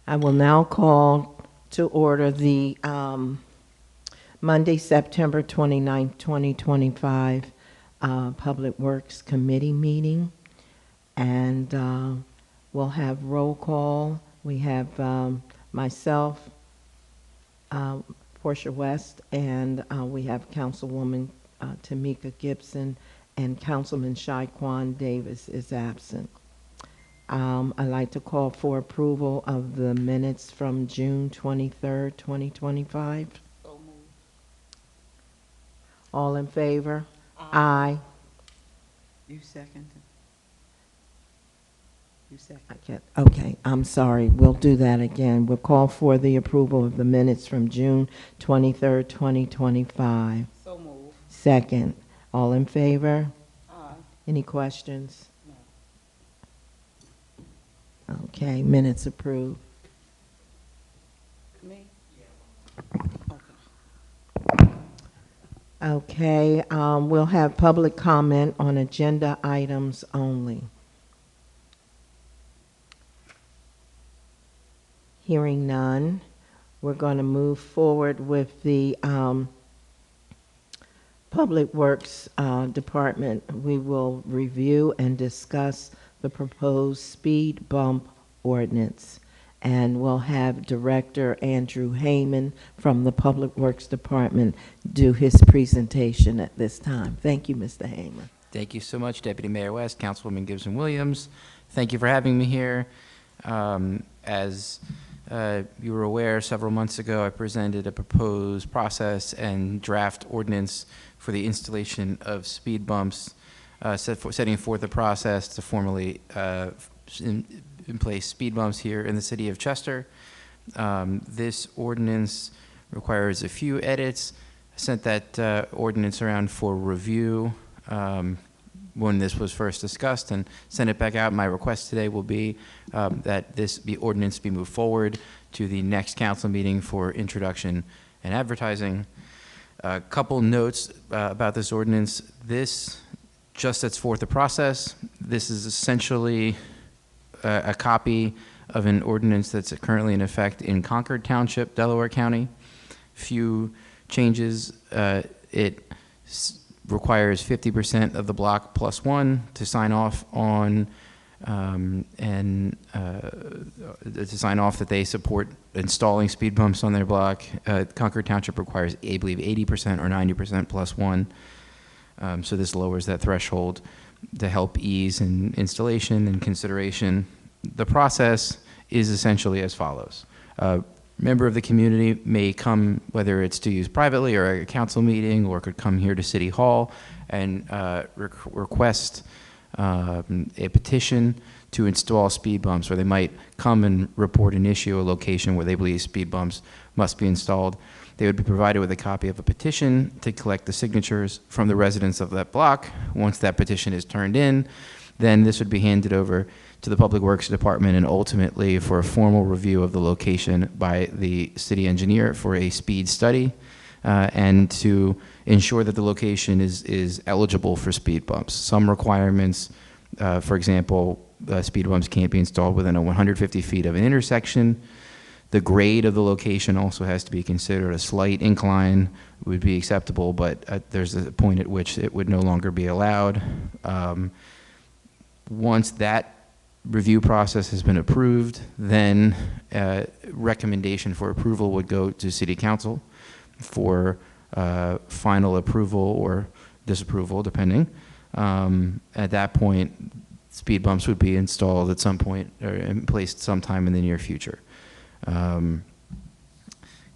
I will now call to order the Monday, September 29th, 2025 Public Works Committee meeting. And we'll have roll call. We have myself, Portia West, and we have Councilwoman Tamika Gibson, and Councilman Shaquan Davis is absent. I'd like to call for approval of the minutes from June 23rd, 2025. So moved. All in favor? Aye. You second. You second. Okay, I'm sorry. We'll do that again. We'll call for the approval of the minutes from June 23rd, 2025. So moved. Second. All in favor? Aye. Any questions? No. Okay, minutes approved. Me? Okay, we'll have public comment on agenda items only. Hearing none, we're going to move forward with the Public Works Department. We will review and discuss the proposed speed bump ordinance. And we'll have Director Andrew Heyman from the Public Works Department do his presentation at this time. Thank you, Mr. Heyman. Thank you so much, Deputy Mayor West, Councilwoman Gibson Williams. Thank you for having me here. As you were aware, several months ago, I presented a proposed process and draft ordinance for the installation of speed bumps, setting forth a process to formally in place speed bumps here in the city of Chester. This ordinance requires a few edits. I sent that ordinance around for review when this was first discussed and sent it back out. My request today will be that this ordinance be moved forward to the next council meeting for introduction and advertising. A couple notes about this ordinance. This just sets forth the process. This is essentially a copy of an ordinance that's currently in effect in Concord Township, Delaware County. Few changes. It requires 50% of the block plus one to sign off on to sign off that they support installing speed bumps on their block. Concord Township requires, I believe, 80% or 90% plus one. So this lowers that threshold to help ease in installation and consideration. The process is essentially as follows. A member of the community may come, whether it's to use privately or at a council meeting, or could come here to City Hall and request a petition to install speed bumps, or they might come and report an issue, a location where they believe speed bumps must be installed. They would be provided with a copy of a petition to collect the signatures from the residents of that block. Once that petition is turned in, then this would be handed over to the Public Works Department and ultimately for a formal review of the location by the city engineer for a speed study and to ensure that the location is eligible for speed bumps. Some requirements, for example, speed bumps can't be installed within 150 feet of an intersection. The grade of the location also has to be considered. A slight incline would be acceptable, but there's a point at which it would no longer be allowed. Once that review process has been approved, then recommendation for approval would go to City Council for final approval or disapproval, depending. At that point, speed bumps would be installed at some point or placed sometime in the near future.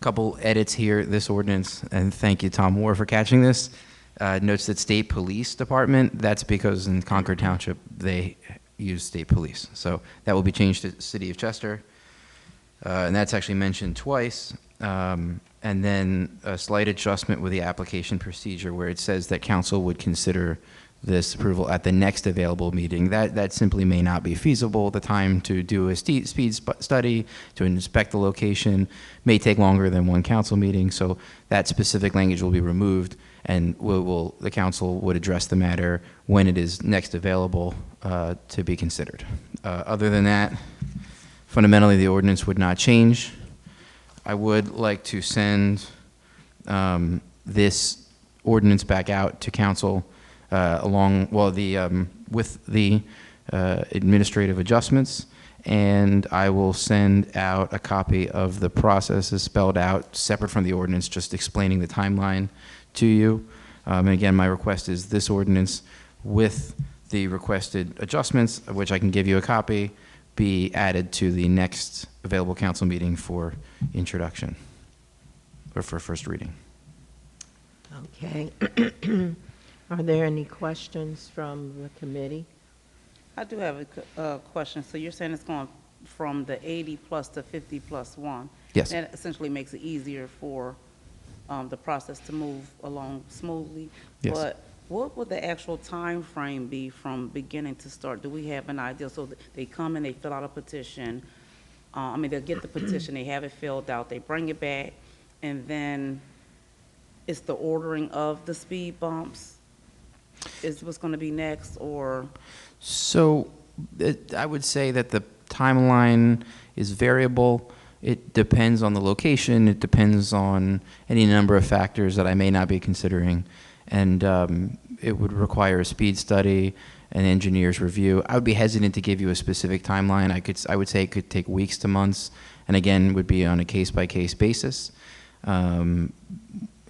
Couple edits here, this ordinance, and thank you, Tom Moore, for catching this. Notes that State Police Department, that's because in Concord Township, they use state police. So that will be changed to City of Chester. And that's actually mentioned twice. And then a slight adjustment with the application procedure where it says that council would consider this approval at the next available meeting. That simply may not be feasible. The time to do a speed study, to inspect the location, may take longer than one council meeting, so that specific language will be removed, and the council would address the matter when it is next available to be considered. Other than that, fundamentally, the ordinance would not change. I would like to send this ordinance back out to council with the administrative adjustments, and I will send out a copy of the processes spelled out, separate from the ordinance, just explaining the timeline to you. And again, my request is this ordinance with the requested adjustments, of which I can give you a copy, be added to the next available council meeting for introduction, or for first reading. Okay. Are there any questions from the committee? I do have a question. So you're saying it's going from the 80 plus to 50 plus 1? Yes. That essentially makes it easier for the process to move along smoothly? Yes. But what would the actual time frame be from beginning to start? Do we have an idea? So they come and they fill out a petition. They'll get the petition, they have it filled out, they bring it back, and then it's the ordering of the speed bumps is what's going to be next, or? So I would say that the timeline is variable. It depends on the location. It depends on any number of factors that I may not be considering. And it would require a speed study, an engineer's review. I would be hesitant to give you a specific timeline. I would say it could take weeks to months, and again, would be on a case-by-case basis. And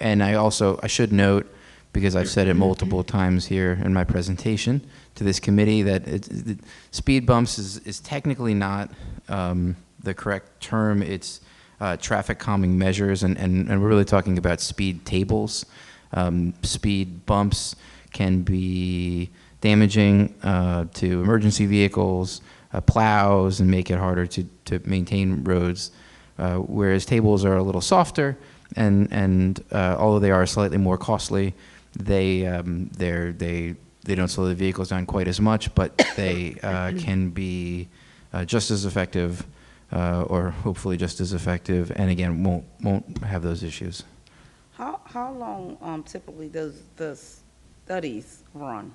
I should note, because I've said it multiple times here in my presentation to this committee, that speed bumps is technically not the correct term. It's traffic calming measures, and we're really talking about speed tables. Speed bumps can be damaging to emergency vehicles, plows, and make it harder to maintain roads, whereas tables are a little softer, and although they are slightly more costly, they don't slow the vehicles down quite as much, but they can be just as effective, or hopefully just as effective, and again won't have those issues. How long typically does the studies run?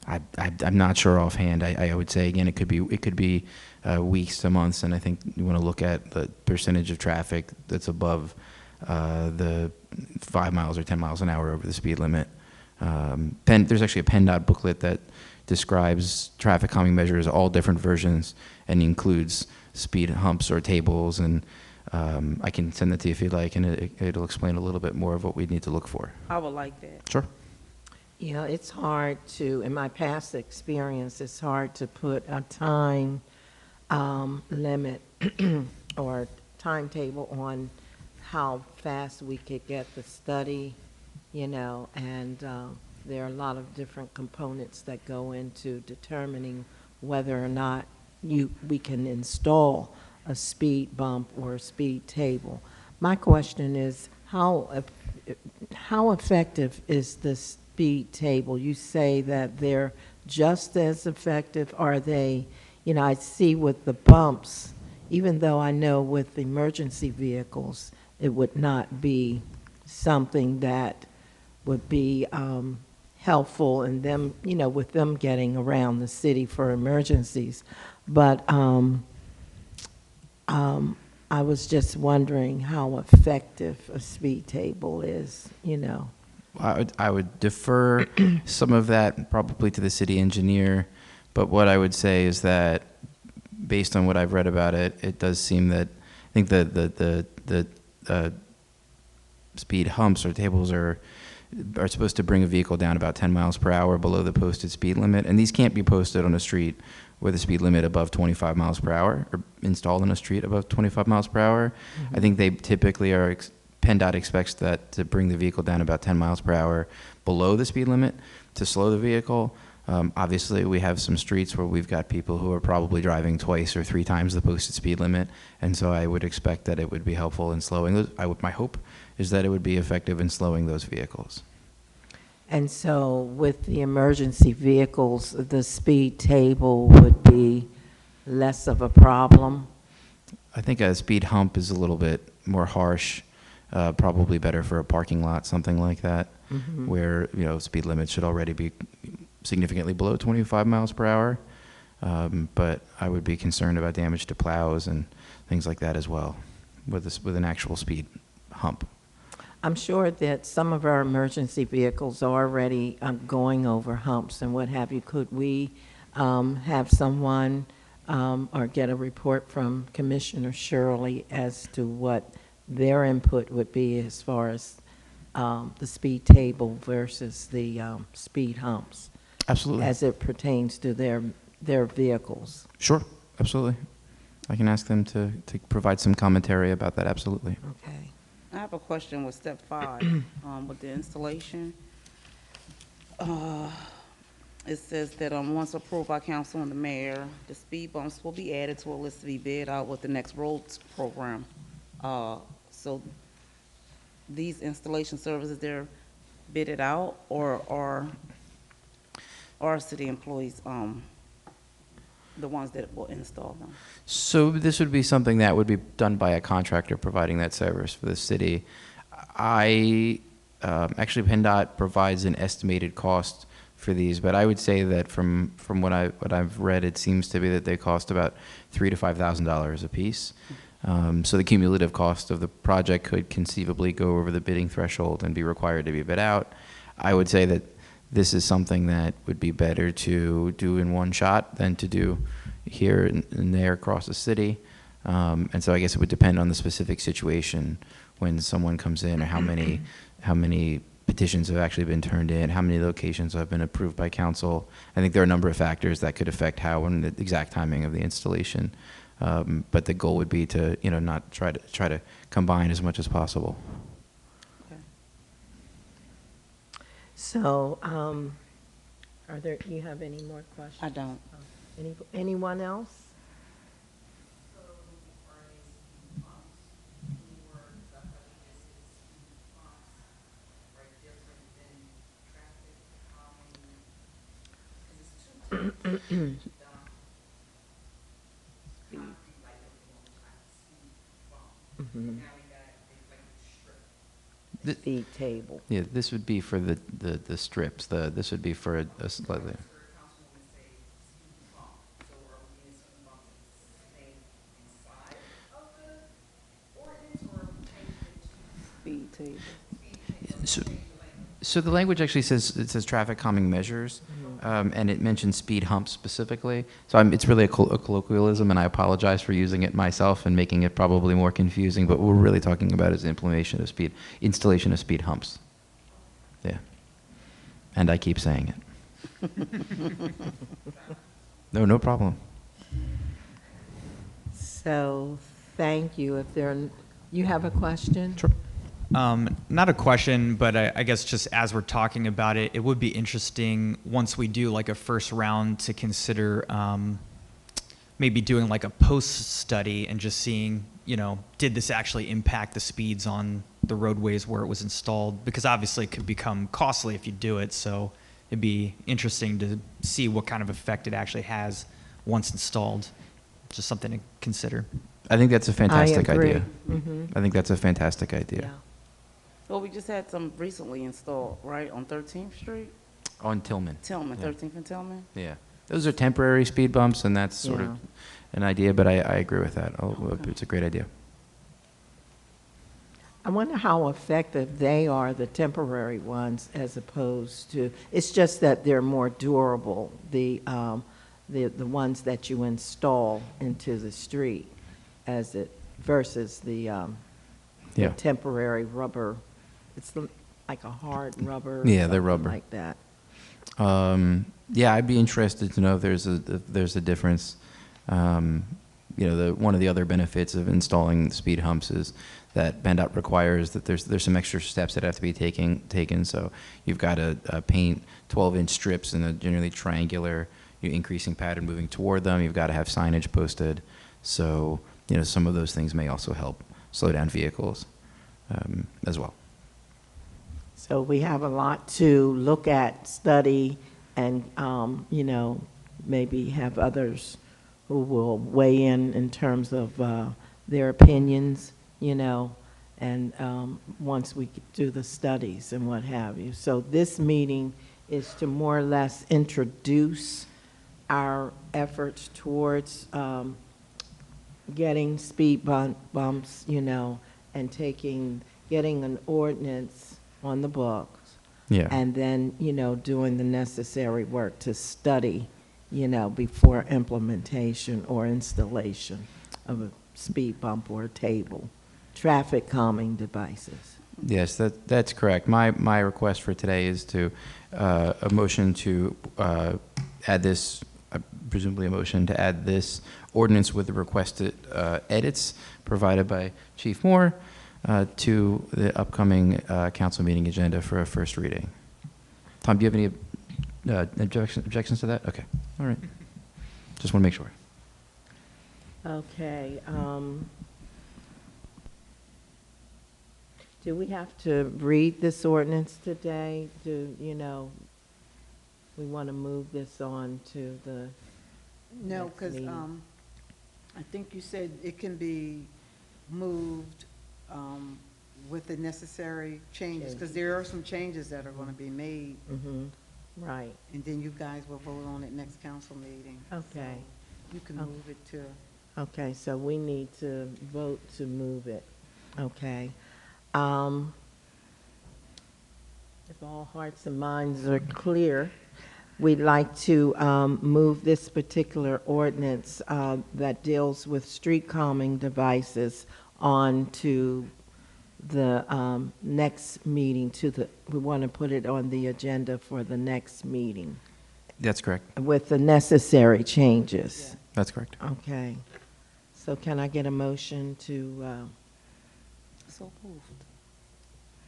I'm not sure offhand. I would say again it could be weeks to months, and I think you want to look at the percentage of traffic that's above the 5 miles or 10 miles an hour over the speed limit. There's actually a PennDOT booklet that describes traffic calming measures, all different versions, and includes speed humps or tables, and I can send that to you if you'd like, and it'll explain a little bit more of what we need to look for. I would like that. Sure. It's hard to, in my past experience, it's hard to put a time limit or timetable on how fast we could get the study, and there are a lot of different components that go into determining whether or not we can install a speed bump or a speed table. My question is, how effective is the speed table? You say that they're just as effective. Are they, I see with the bumps, even though I know with emergency vehicles, it would not be something that would be helpful in them, with them getting around the city for emergencies. But I was just wondering how effective a speed table is, I would defer some of that probably to the city engineer, but what I would say is that based on what I've read about it, it does seem that I think the speed humps or tables are supposed to bring a vehicle down about 10 miles per hour below the posted speed limit, and these can't be posted on a street with a speed limit above 25 miles per hour, or installed on a street above 25 miles per hour. Mm-hmm. I think they typically are, PennDOT expects that to bring the vehicle down about 10 miles per hour below the speed limit to slow the vehicle. Obviously, we have some streets where we've got people who are probably driving twice or 3 times the posted speed limit, and so I would expect that it would be helpful in slowing those. My hope is that it would be effective in slowing those vehicles. And so with the emergency vehicles, the speed table would be less of a problem? I think a speed hump is a little bit more harsh, probably better for a parking lot, something like that, where speed limits should already be significantly below 25 miles per hour. But I would be concerned about damage to plows and things like that as well with an actual speed hump. I'm sure that some of our emergency vehicles are already going over humps and what have you. Could we have someone or get a report from Commissioner Shirley as to what their input would be as far as the speed table versus the speed humps Absolutely. as it pertains to their vehicles? Sure, absolutely. I can ask them to provide some commentary about that, absolutely. Okay. I have a question with step 5, with the installation. It says that, once approved by council and the mayor, the speed bumps will be added to a list to be bid out with the next roads program. So these installation services, they're bidded out, or are city employees, the ones that will install them? So this would be something that would be done by a contractor providing that service for the city. Actually, PennDOT provides an estimated cost for these, but I would say that from what I've read, it seems to be that they cost about $3,000 to $5,000 a piece. So the cumulative cost of the project could conceivably go over the bidding threshold and be required to be bid out. I would say that this is something that would be better to do in one shot than to do here and there across the city. And so I guess it would depend on the specific situation when someone comes in, or how many petitions have actually been turned in, how many locations have been approved by council. I think there are a number of factors that could affect how and the exact timing of the installation. But the goal would be to, not try to combine as much as possible. So, you have any more questions? I don't. Anyone else? Speed table. Yeah, this would be for the strips. This would be for a slightly. Speed table. So the language actually says traffic calming measures, and it mentions speed humps specifically. So it's really a colloquialism, and I apologize for using it myself and making it probably more confusing. But what we're really talking about is installation of speed humps. Yeah, and I keep saying it. No problem. So, thank you. You have a question? Sure. Not a question, but I guess just as we're talking about it, it would be interesting once we do like a first round to consider maybe doing like a post study and just seeing, did this actually impact the speeds on the roadways where it was installed? Because obviously it could become costly if you do it. So it'd be interesting to see what kind of effect it actually has once installed. Just something to consider. I think that's a fantastic I agree. idea. Mm-hmm. I think that's a fantastic idea. Yeah. Well, we just had some recently installed, right, on 13th Street? On Tillman. Tillman, Yeah. 13th and Tillman? Yeah, those are temporary speed bumps, and that's sort Yeah. of an idea, but I agree with that. It's a great idea. I wonder how effective they are, the temporary ones, as opposed to, it's just that they're more durable, the ones that you install into the street versus the temporary rubber. It's like a hard rubber. Yeah, they're something rubber. like that. Yeah, I'd be interested to know if there's a difference. One of the other benefits of installing speed humps is that PennDOT requires that there's some extra steps that have to be taken. So you've got to paint 12-inch strips in a generally triangular, increasing pattern moving toward them. You've got to have signage posted. So some of those things may also help slow down vehicles as well. So we have a lot to look at, study, and, maybe have others who will weigh in terms of their opinions, and once we do the studies and what have you. So this meeting is to more or less introduce our efforts towards getting speed bumps, you know, and getting an ordinance on the books, Yeah. and then, you know, doing the necessary work to study, you know, before implementation or installation of a speed bump or a table, traffic calming devices. Yes, that's correct. My request for today is to, a motion to add this, presumably a motion to add this ordinance with the requested edits provided by Chief Moore to the upcoming council meeting agenda for a first reading. Tom, do you have any objections to that? Okay, all right. Just want to make sure. Okay, do we have to read this ordinance today? You know, we want to move this on to the No, next because meeting? I think you said it can be moved with the necessary changes, because there are some changes that are going to be made, Mm-hmm, right, and then you guys will vote on it next council meeting. okay. So you can Okay. move it to, Okay, so we need to vote to move it, okay? If all hearts and minds are clear, we'd like to move this particular ordinance that deals with street calming devices on to the next meeting, we want to put it on the agenda for the next meeting That's correct. with the necessary changes. That's correct. Okay. So can I get a motion to, So moved.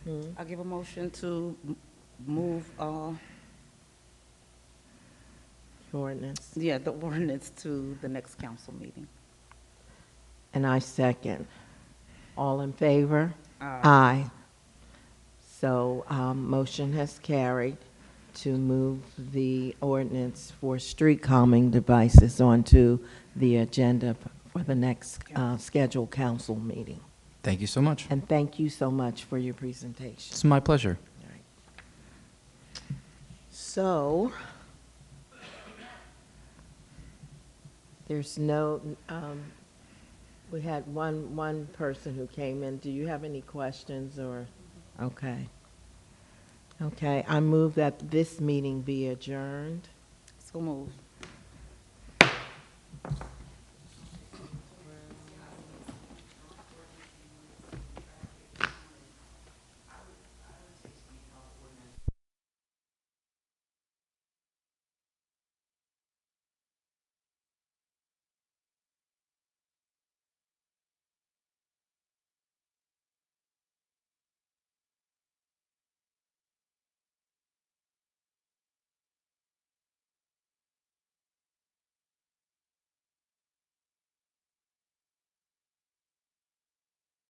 hmm? I give a motion to move, Ordinance? yeah, the ordinance to the next council meeting. And I second. All in favor? Aye. Aye. So, motion has carried to move the ordinance for street calming devices onto the agenda for the next scheduled council meeting. Thank you so much. And thank you so much for your presentation. It's my pleasure. So, there's no, we had one person who came in. Do you have any questions or? Okay. Okay, I move that this meeting be adjourned. So moved.